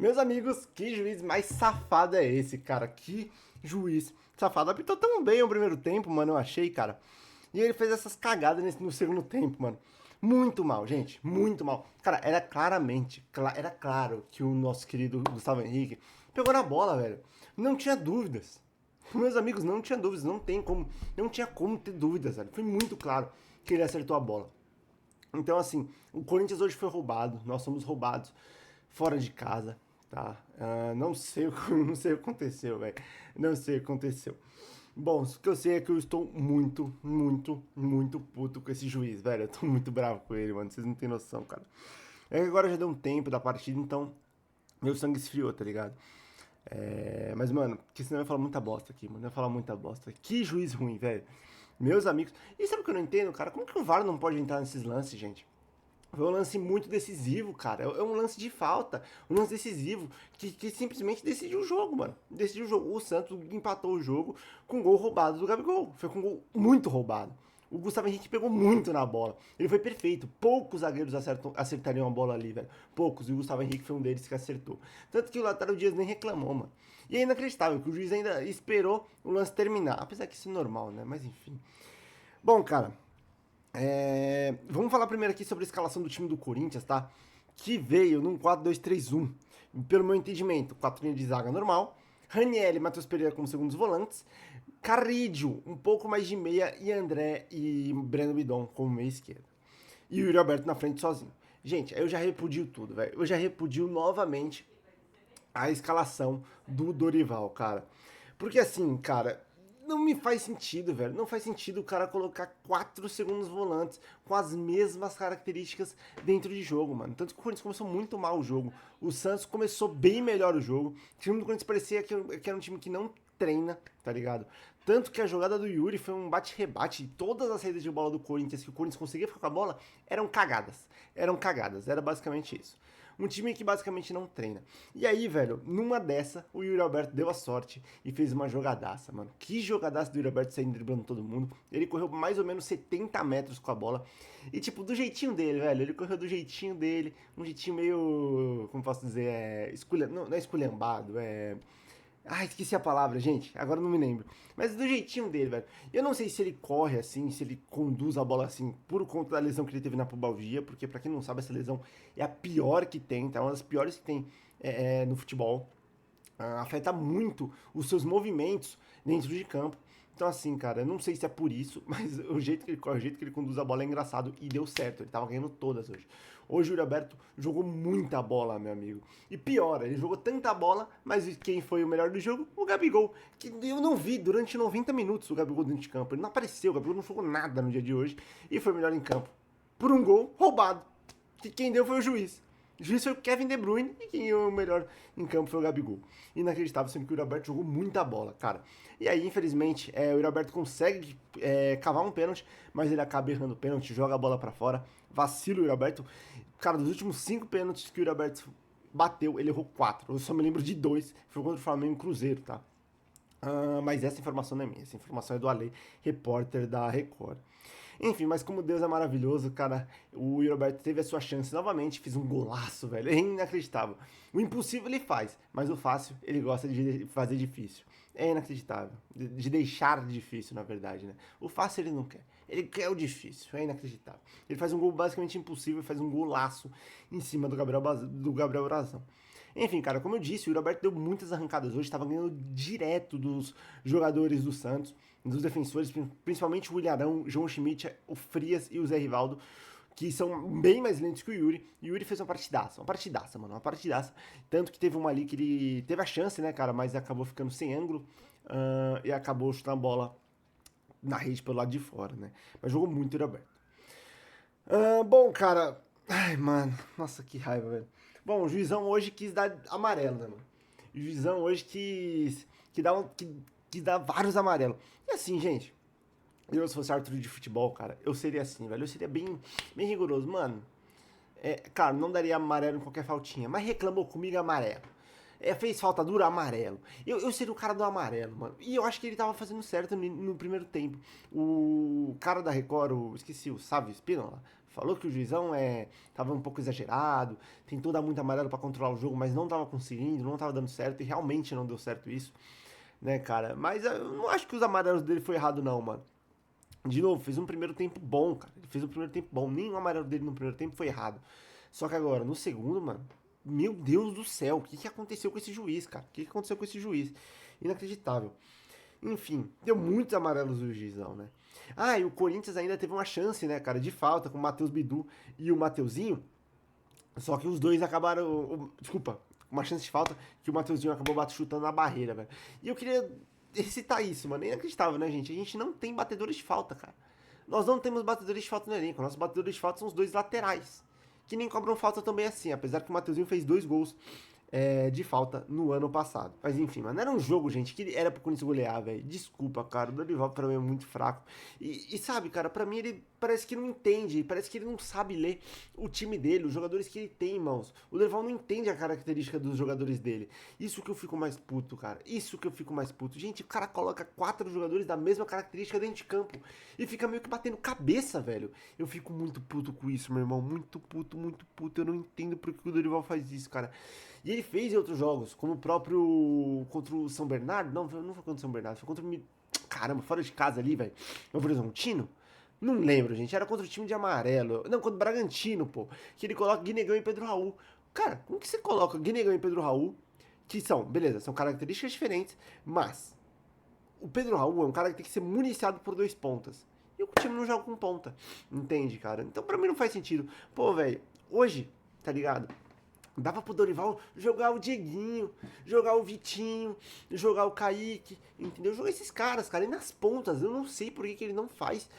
Meus amigos, que juiz mais safado é esse, cara? Que juiz safado. Apitou tão bem o primeiro tempo, mano, eu achei, cara. E ele fez essas cagadas no segundo tempo, mano. Muito mal, gente. Muito mal. Cara, era claramente, era claro que o nosso querido Gustavo Henrique pegou na bola, velho. Não tinha dúvidas. Meus amigos, não tinha dúvidas. Não tinha como ter dúvidas, velho. Foi muito claro que ele acertou a bola. Então, assim, o Corinthians hoje foi roubado, nós somos roubados fora de casa, tá? Não sei, não sei o que aconteceu, velho. Não sei o que aconteceu. Bom, o que eu sei é que eu estou muito puto com esse juiz, velho. Eu tô muito bravo com ele, mano. Vocês não têm noção, cara. É que agora já deu um tempo da partida, então meu sangue esfriou, tá ligado? Mas, mano, porque senão eu ia falar muita bosta aqui, mano. Eu ia falar muita bosta. Que juiz ruim, velho. Meus amigos. E sabe o que eu não entendo, cara? Como que o VAR não pode entrar nesses lances, gente? Foi um lance muito decisivo, cara. É um lance de falta. Um lance decisivo que simplesmente decidiu o jogo, mano. Decidiu o jogo. O Santos empatou o jogo com um gol roubado do Gabigol. Foi com um gol muito roubado. O Gustavo Henrique pegou muito na bola. Ele foi perfeito. Poucos zagueiros acertariam a bola ali, velho. Poucos. E o Gustavo Henrique foi um deles que acertou. Tanto que o Latário Dias nem reclamou, mano. E é inacreditável que o juiz ainda esperou o lance terminar. Apesar que isso é normal, né? Mas enfim. Bom, cara, vamos falar primeiro aqui sobre a escalação do time do Corinthians, tá? Que veio num 4-2-3-1. Pelo meu entendimento, 4 linhas de zaga normal. Raniel e Matheus Pereira como segundos volantes. Carrídio, um pouco mais de meia. E André e Breno Bidon como meia esquerda. E o Yuri Alberto na frente sozinho. Gente, eu já repudio tudo, velho. Eu já repudio novamente a escalação do Dorival, cara. Porque assim, cara, não me faz sentido, velho. Não faz sentido o cara colocar 4 segundos volantes com as mesmas características dentro de jogo, mano. Tanto que o Corinthians começou muito mal o jogo. O Santos começou bem melhor o jogo. O time do Corinthians parecia que era um time que não treina, tá ligado? Tanto que a jogada do Yuri foi um bate-rebate. Todas as saídas de bola do Corinthians que o Corinthians conseguia ficar com a bola eram cagadas. Eram cagadas. Era basicamente isso. Um time que basicamente não treina. E aí, velho, numa dessa, o Yuri Alberto deu a sorte e fez uma jogadaça, mano. Que jogadaça do Yuri Alberto saindo driblando todo mundo. Ele correu mais ou menos 70 metros com a bola. E, tipo, do jeitinho dele, velho. Ele correu do jeitinho dele. Um jeitinho meio. Como posso dizer? Não é esculhambado, é. Ah, esqueci a palavra, gente. Agora não me lembro. Mas do jeitinho dele, velho. Eu não sei se ele corre assim, se ele conduz a bola assim, por conta da lesão que ele teve na pubalgia, porque pra quem não sabe, essa lesão é a pior que tem, tá? É uma das piores que tem no futebol. Afeta muito os seus movimentos dentro de campo. Então, assim, cara, eu não sei se é por isso, mas o jeito que ele corre, o jeito que ele conduz a bola é engraçado e deu certo. Ele tava ganhando todas hoje. Hoje o Yuri Alberto jogou muita bola, meu amigo. E pior, ele jogou tanta bola, mas quem foi o melhor do jogo? O Gabigol. Que eu não vi durante 90 minutos o Gabigol dentro de campo. Ele não apareceu, o Gabigol não jogou nada no dia de hoje e foi o melhor em campo. Por um gol roubado. Que quem deu foi o juiz. O juiz foi o Kevin De Bruyne e quem o melhor em campo foi o Gabigol. Inacreditável, sendo que o Yuri Alberto jogou muita bola, cara. E aí, infelizmente, o Yuri Alberto consegue cavar um pênalti, mas ele acaba errando o pênalti, joga a bola pra fora. Vacila o Yuri Alberto. Cara, dos últimos 5 pênaltis que o Yuri Alberto bateu, ele errou 4. Eu só me lembro de 2. Foi contra o Flamengo e o Cruzeiro, tá? Mas essa informação não é minha. Essa informação é do Ale, repórter da Record. Enfim, mas como Deus é maravilhoso, cara, o Yuri Alberto teve a sua chance novamente, fez um golaço, velho, é inacreditável. O impossível ele faz, mas o fácil ele gosta de fazer difícil. É inacreditável, de deixar difícil, na verdade, né? O fácil ele não quer, ele quer o difícil, é inacreditável. Ele faz um gol basicamente impossível, faz um golaço em cima do Gabriel Brazão. Enfim, cara, como eu disse, o Yuri Alberto deu muitas arrancadas hoje, estava ganhando direto dos jogadores do Santos, dos defensores, principalmente o Ilharão, João Schmidt, o Frias e o Zé Rivaldo, que são bem mais lentos que o Yuri. E o Yuri fez uma partidaça, mano, uma partidaça. Tanto que teve uma ali que ele teve a chance, né, cara, mas acabou ficando sem ângulo e acabou chutando a bola na rede pelo lado de fora, né. Mas jogou muito o Yuri Alberto. Bom, cara. Ai, mano. Nossa, que raiva, velho. Bom, o juizão hoje quis dar amarelo, né, mano? O juizão hoje quis dar vários amarelos. E assim, gente. Eu, se fosse árbitro de futebol, cara, eu seria assim, velho. Eu seria bem rigoroso. Mano, cara, não daria amarelo em qualquer faltinha. Mas reclamou comigo, amarelo. Fez falta dura, amarelo. Eu seria o cara do amarelo, mano. E eu acho que ele tava fazendo certo no primeiro tempo. O cara da Record, esqueci, o Sávio Espínola, falou que o juizão tava um pouco exagerado, tentou dar muito amarelo pra controlar o jogo, mas não tava conseguindo, não tava dando certo, e realmente não deu certo isso, né, cara? Mas eu não acho que os amarelos dele foi errado, não, mano. De novo, fez um primeiro tempo bom, cara. Ele fez um primeiro tempo bom. Nenhum amarelo dele no primeiro tempo foi errado. Só que agora, no segundo, mano, meu Deus do céu, o que, que aconteceu com esse juiz, cara? O que, que aconteceu com esse juiz? Inacreditável. Enfim, deu muitos amarelos do juizão, né? Ah, e o Corinthians ainda teve uma chance, né, cara, de falta com o Matheus Bidu e o Mateuzinho. Só que os dois acabaram. Desculpa, uma chance de falta que o Mateuzinho acabou chutando na barreira, velho. E eu queria recitar isso, mano. É inacreditável, né, gente? A gente não tem batedores de falta, cara. Nós não temos batedores de falta no elenco. Nossos batedores de falta são os dois laterais. Que nem cobram falta também assim, apesar que o Mateuzinho fez 2 gols de falta no ano passado. Mas enfim, mano, era um jogo, gente, que era pro Corinthians golear, velho. Desculpa, cara, o Dorival pra mim é muito fraco. E sabe, cara, pra mim ele parece que não entende, parece que ele não sabe ler o time dele, os jogadores que ele tem, irmãos. O Dorival não entende a característica dos jogadores dele. Isso que eu fico mais puto, cara. Isso que eu fico mais puto. Gente, o cara coloca 4 jogadores da mesma característica dentro de campo e fica meio que batendo cabeça, velho. Eu fico muito puto com isso, meu irmão. Muito puto, muito puto. Eu não entendo por que o Dorival faz isso, cara. E ele fez em outros jogos, como o próprio contra o São Bernardo. Não foi contra o São Bernardo, foi contra o... Caramba, fora de casa ali, velho. Novo Horizontino? Não lembro, gente. Era contra o time de amarelo. Não, contra o Bragantino, pô. Que ele coloca Guinegão e Pedro Raul. Cara, como que você coloca Guinegão e Pedro Raul? Que são, beleza, são características diferentes, mas o Pedro Raul é um cara que tem que ser municiado por 2 pontas. E o time não joga com ponta. Entende, cara? Então pra mim não faz sentido. Pô, velho, hoje, tá ligado? Dava pro Dorival jogar o Dieguinho, jogar o Vitinho, jogar o Kaique, entendeu? Jogar esses caras, cara, e nas pontas. Eu não sei por que ele não faz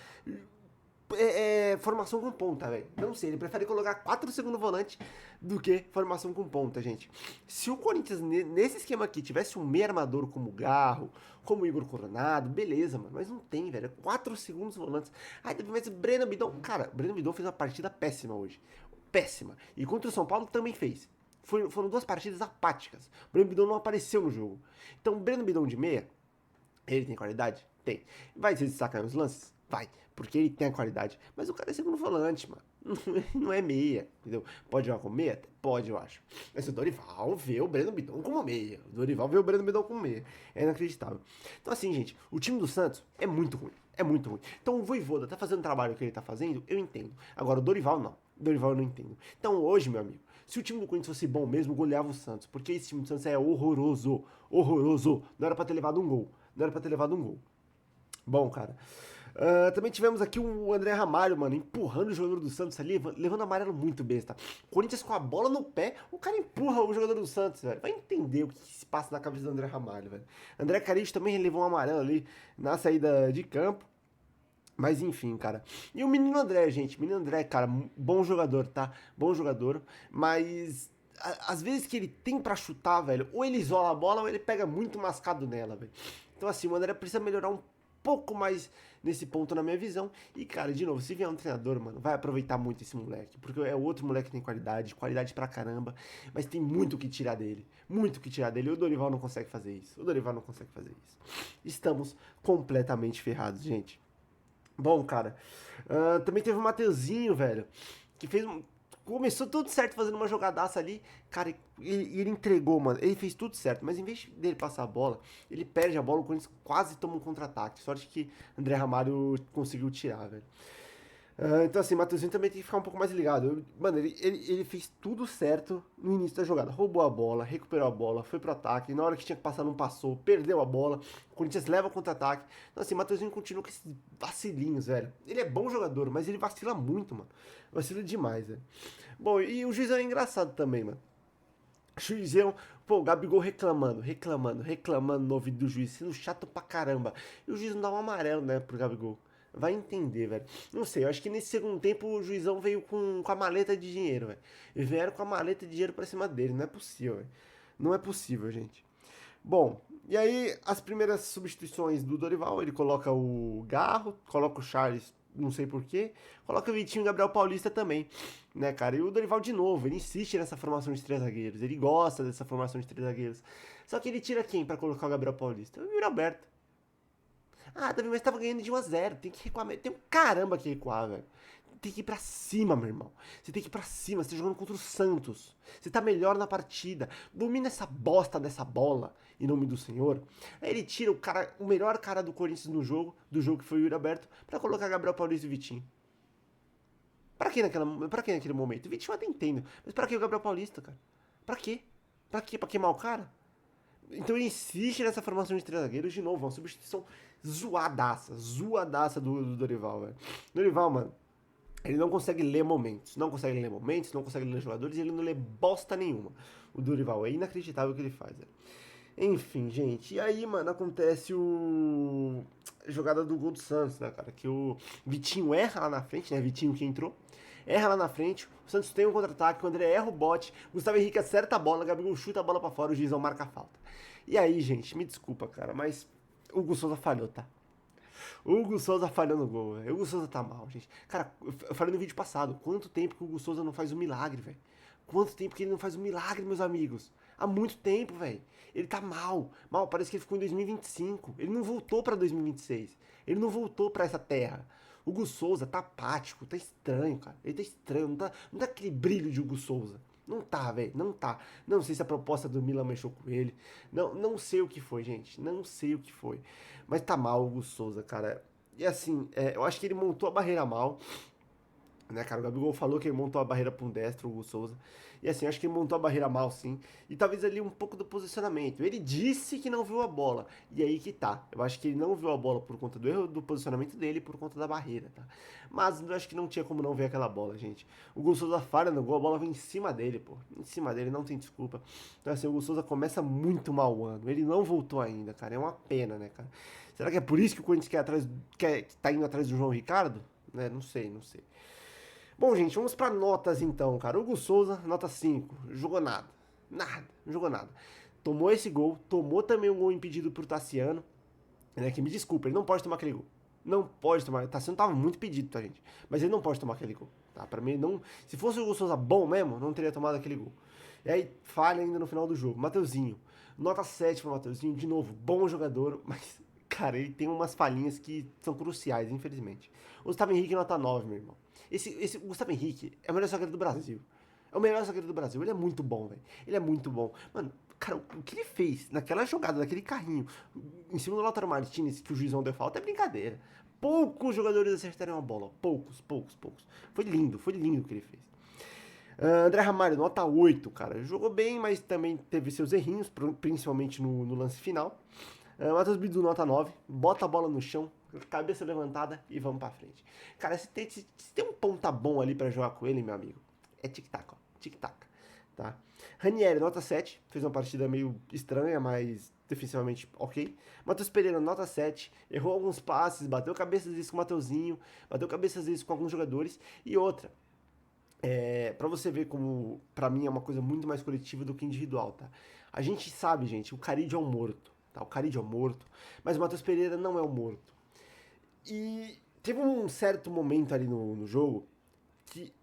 formação com ponta, velho. Não sei, ele prefere colocar 4 segundo volante do que formação com ponta, gente. Se o Corinthians, nesse esquema aqui, tivesse um meio armador como o Garro, como o Igor Coronado, beleza, mano. Mas não tem, velho. 4 segundos volantes. Aí teve mais Breno Bidon. Cara, Breno Bidon fez uma partida péssima hoje. Péssima. E contra o São Paulo também fez. Foram 2 partidas apáticas. O Breno Bidon não apareceu no jogo. Então, o Breno Bidon de meia, ele tem qualidade? Tem. Vai se destacar nos lances? Vai. Porque ele tem a qualidade. Mas o cara é segundo volante, mano. Não é meia, entendeu? Pode jogar como meia? Pode, eu acho. Mas o Dorival vê o Breno Bidon como meia. O Dorival vê o Breno Bidon como meia. É inacreditável. Então, assim, gente, o time do Santos é muito ruim. É muito ruim. Então, o Voivoda tá fazendo o trabalho que ele tá fazendo, eu entendo. Agora, o Dorival, não. O Dorival eu não entendo. Então, hoje, meu amigo, se o time do Corinthians fosse bom mesmo, goleava o Santos. Porque esse time do Santos é horroroso. Horroroso. Não era pra ter levado um gol. Não era pra ter levado um gol. Bom, cara. Também tivemos aqui o André Ramalho, mano, empurrando o jogador do Santos ali, levando amarelo muito besta. Corinthians com a bola no pé, o cara empurra o jogador do Santos, velho. Vai entender o que se passa na cabeça do André Ramalho, velho. André Carilho também levou um amarelo ali na saída de campo. Mas enfim, cara. E o menino André, gente. Menino André, cara, bom jogador, tá? Bom jogador. Mas às vezes que ele tem pra chutar, velho, ou ele isola a bola ou ele pega muito mascado nela, velho. Então assim, o André precisa melhorar um pouco mais nesse ponto na minha visão. E, cara, de novo, se vier um treinador, mano, vai aproveitar muito esse moleque. Porque é outro moleque que tem qualidade pra caramba. Mas tem muito o que tirar dele. Muito o que tirar dele. O Dorival não consegue fazer isso. O Dorival não consegue fazer isso. Estamos completamente ferrados, gente. Bom, cara, também teve o Mateuzinho, velho, que fez começou tudo certo fazendo uma jogadaça ali, cara, e ele entregou, mano, ele fez tudo certo, mas em vez dele passar a bola, ele perde a bola, o Corinthians quase toma um contra-ataque, sorte que André Ramalho conseguiu tirar, velho. Então assim, o Matheusinho também tem que ficar um pouco mais ligado. Mano, ele fez tudo certo no início da jogada. Roubou a bola, recuperou a bola, foi pro ataque. Na hora que tinha que passar, não passou, perdeu a bola. O Corinthians leva o contra-ataque. Então assim, o Matheusinho continua com esses vacilinhos, velho. Ele é bom jogador, mas ele vacila muito, mano. Vacila demais, velho. Bom, e o juizão é engraçado também, mano. O juizão, pô, o Gabigol reclamando no ouvido do juiz, sendo chato pra caramba. E o juiz não dá um amarelo, né, pro Gabigol. Vai entender, velho. Não sei, eu acho que nesse segundo tempo o juizão veio com a maleta de dinheiro, velho. E vieram com a maleta de dinheiro pra cima dele. Não é possível, velho. Não é possível, gente. Bom, e aí as primeiras substituições do Dorival, ele coloca o Garro, coloca o Charles, não sei porquê, coloca o Vitinho e o Gabriel Paulista também, né, cara? E o Dorival de novo, ele insiste nessa formação de 3 zagueiros, ele gosta dessa formação de 3 zagueiros. Só que ele tira quem pra colocar o Gabriel Paulista? O Yuri Alberto. Ah, Davi, mas tava ganhando de 1-0. Tem que recuar. Tem um caramba que recuar, velho. tem que ir pra cima, meu irmão. Você tem que ir pra cima, você tá jogando contra o Santos. Você tá melhor na partida. Domina essa bosta dessa bola, em nome do Senhor. Aí ele tira o melhor cara do Corinthians no jogo, do jogo que foi o Yuri Alberto, pra colocar Gabriel Paulista e Vitinho. Pra que naquele momento? O Vitinho eu até entendo. Mas pra que o Gabriel Paulista, cara? Pra quê? Pra quê? Pra queimar o cara? Então ele insiste nessa formação de três zagueiros de novo. Uma substituição zoadaça do Dorival, velho. Dorival, mano, ele não consegue ler momentos. Não consegue ler jogadores e ele não lê bosta nenhuma. O Dorival é inacreditável o que ele faz, velho. Enfim, gente. E aí, mano, acontece o. A jogada do gol do Santos, né, cara? Que o Vitinho erra lá na frente, né? Vitinho que entrou. Erra lá na frente. O Santos tem um contra-ataque. O André erra o bote. Gustavo Henrique acerta a bola. Gabigol chuta a bola pra fora. O juizão marca a falta. E aí, gente, me desculpa, cara, mas o Hugo Souza falhou, tá? O Hugo Souza falhou no gol, velho. O Hugo Souza tá mal, gente. Cara, eu falei no vídeo passado. Quanto tempo que o Hugo Souza não faz um milagre, velho? Quanto tempo que ele não faz um milagre, meus amigos? Há muito tempo, velho. Ele tá mal. Mal, parece que ele ficou em 2025. Ele não voltou pra 2026. Ele não voltou pra essa terra. O Hugo Souza tá apático, tá estranho, cara. Ele tá estranho, não tá aquele brilho de Hugo Souza. Não tá, velho, não tá. Não sei se a proposta do Milan mexeu com ele. Não sei o que foi, gente. Não sei o que foi. Mas tá mal o Hugo Souza, cara. E assim, eu acho que ele montou a barreira mal. Né, cara, o Gabigol falou que ele montou a barreira pra um destro, o Hugo Souza. E assim, acho que ele montou a barreira mal, sim. E talvez ali um pouco do posicionamento. Ele disse que não viu a bola. E aí que tá. Eu acho que ele não viu a bola por conta do erro do posicionamento dele e por conta da barreira, tá? Mas eu acho que não tinha como não ver aquela bola, gente. O Hugo Souza falha no gol, a bola vem em cima dele, pô. Em cima dele, não tem desculpa. Então assim, o Hugo Souza começa muito mal o ano. Ele não voltou ainda, cara. É uma pena, né, cara? Será que é por isso que o Corinthians tá indo atrás do João Ricardo? Né? Não sei. Bom, gente, vamos pra notas então, cara. Hugo Souza, nota 5. Jogou nada. Não jogou nada. Tomou esse gol, tomou também um gol impedido por Tassiano. Né, que me desculpa, ele não pode tomar aquele gol. Não pode tomar. Tassiano tava muito pedido, tá, gente? Mas ele não pode tomar aquele gol. Tá? Pra mim, não. Se fosse o Hugo Souza bom mesmo, não teria tomado aquele gol. E aí, falha ainda no final do jogo. Mateuzinho. Nota 7 pro Mateuzinho. De novo, bom jogador, mas, cara, ele tem umas falhinhas que são cruciais, infelizmente. O Gustavo Henrique, nota 9, meu irmão. Esse Gustavo Henrique é o melhor zagueiro do Brasil. É o melhor zagueiro do Brasil. Ele é muito bom, velho. Ele é muito bom. Mano, cara, o que ele fez naquela jogada, naquele carrinho, em cima do Lautaro Martinez, que o juizão deu falta, é brincadeira. Poucos jogadores acertaram a bola. Poucos. Foi lindo o que ele fez. André Ramalho, nota 8, cara. Jogou bem, mas também teve seus errinhos, principalmente no lance final. Matheus Bidu, nota 9. Bota a bola no chão, cabeça levantada e vamos pra frente. Cara, se tem um ponta bom ali pra jogar com ele, meu amigo, é tic-tac, ó. Tic-tac, tá? Ranieri, nota 7. Fez uma partida meio estranha, mas defensivamente ok. Matheus Pereira, nota 7. Errou alguns passes, bateu cabeça às vezes com o Mateuzinho, bateu cabeça às vezes com alguns jogadores. E outra, pra você ver como, pra mim, é uma coisa muito mais coletiva do que individual, tá? A gente sabe, gente, o Caride é um morto, tá? O Caride é um morto, mas o Matheus Pereira não é um morto. E teve um certo momento ali no jogo que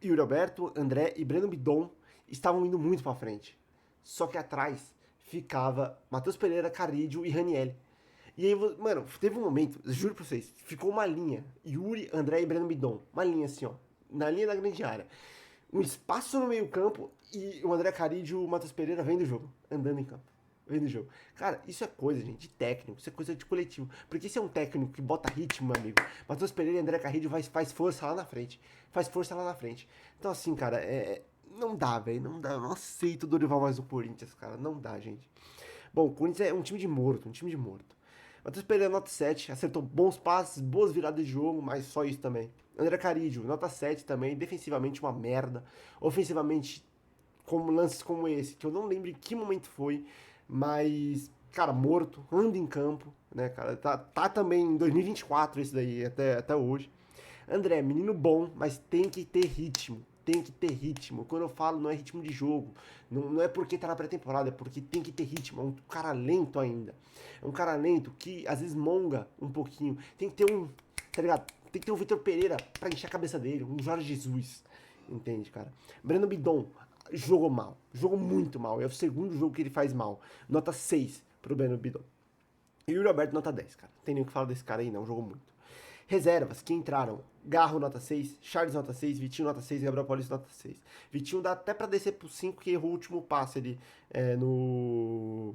Yuri Alberto, André e Breno Bidon estavam indo muito pra frente. Só que atrás ficava Matheus Pereira, Carídio e Raniel. E aí, mano, teve um momento, juro pra vocês, ficou uma linha. Yuri, André e Breno Bidon. Uma linha assim, ó. Na linha da grande área. Um espaço no meio campo e o André Carídio e o Matheus Pereira vendo o jogo. Andando em campo. Vendo o jogo. Cara, isso é coisa, gente, de técnico. Isso é coisa de coletivo. Porque se é um técnico que bota ritmo, meu amigo, Matheus Pereira e André Carrillo faz força lá na frente. Faz força lá na frente. Então, assim, cara, não dá, velho. Não dá. Eu não aceito o Dorival mais no Corinthians, cara. Não dá, gente. Bom, o Corinthians é um time de morto. Matheus Pereira, nota 7. Acertou bons passes, boas viradas de jogo, mas só isso também. André Carídio, nota 7 também. Defensivamente, uma merda. Ofensivamente, como lances como esse, que eu não lembro em que momento foi, mas, cara, morto, anda em campo, né, cara, tá também em 2024 esse daí, até hoje. André, menino bom, mas tem que ter ritmo, quando eu falo não é ritmo de jogo, não é porque tá na pré-temporada, é porque tem que ter ritmo, é um cara lento ainda, é um cara lento que às vezes monga um pouquinho, tem que ter tá ligado, tem que ter um Vitor Pereira pra encher a cabeça dele, um Jorge Jesus, entende, cara. Breno Bidon, jogou mal, jogou muito mal, é o segundo jogo que ele faz mal, nota 6 pro Breno Bidon. E o Yuri Alberto, nota 10, cara, não tem nem o que falar desse cara aí não, jogou muito. Reservas que entraram: Garro nota 6, Charles nota 6, Vitinho nota 6, Gabriel Paulista nota 6. Vitinho dá até pra descer pro 5, que errou o último passe ali no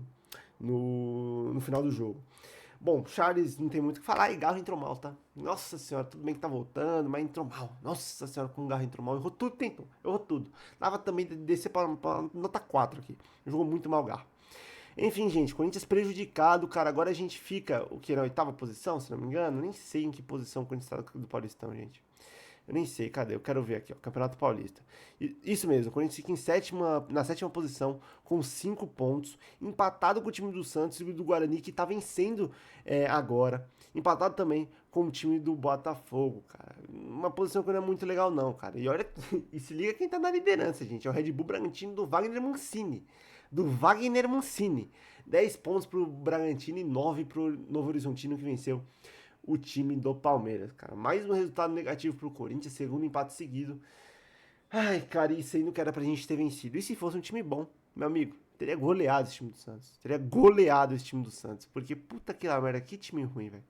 final do jogo. Bom, Charles não tem muito o que falar, e Garro entrou mal, tá? Nossa senhora, tudo bem que tá voltando, mas entrou mal. Nossa senhora, com o Garro entrou mal. Errou tudo, tentou. Errou tudo. Dava também de descer pra nota 4 aqui. Jogou muito mal o Garro. Enfim, gente, Corinthians prejudicado, cara. Agora a gente fica, o que, na oitava posição, se não me engano? Nem sei em que posição o Corinthians tá do Paulistão, gente. Eu nem sei, cadê? Eu quero ver aqui, ó, Campeonato Paulista. Isso mesmo, o Corinthians fica na sétima posição, com 5 pontos, empatado com o time do Santos e do Guarani, que tá vencendo agora. Empatado também com o time do Botafogo, cara. Uma posição que não é muito legal, não, cara. E olha, e se liga quem tá na liderança, gente. É o Red Bull Bragantino do Wagner Mancini. 10 pontos pro Bragantino e 9 pro Novo Horizontino, que venceu o time do Palmeiras, cara. Mais um resultado negativo pro Corinthians, segundo empate seguido. Ai, cara, isso aí não era pra gente ter vencido. E se fosse um time bom, meu amigo, teria goleado esse time do Santos. Teria goleado esse time do Santos. Porque, puta que lá merda, que time ruim, velho.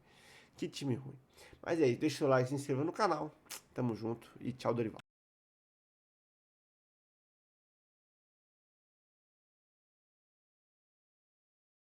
Que time ruim. Mas é isso, deixa o seu like, se inscreva no canal. Tamo junto e tchau, Dorival.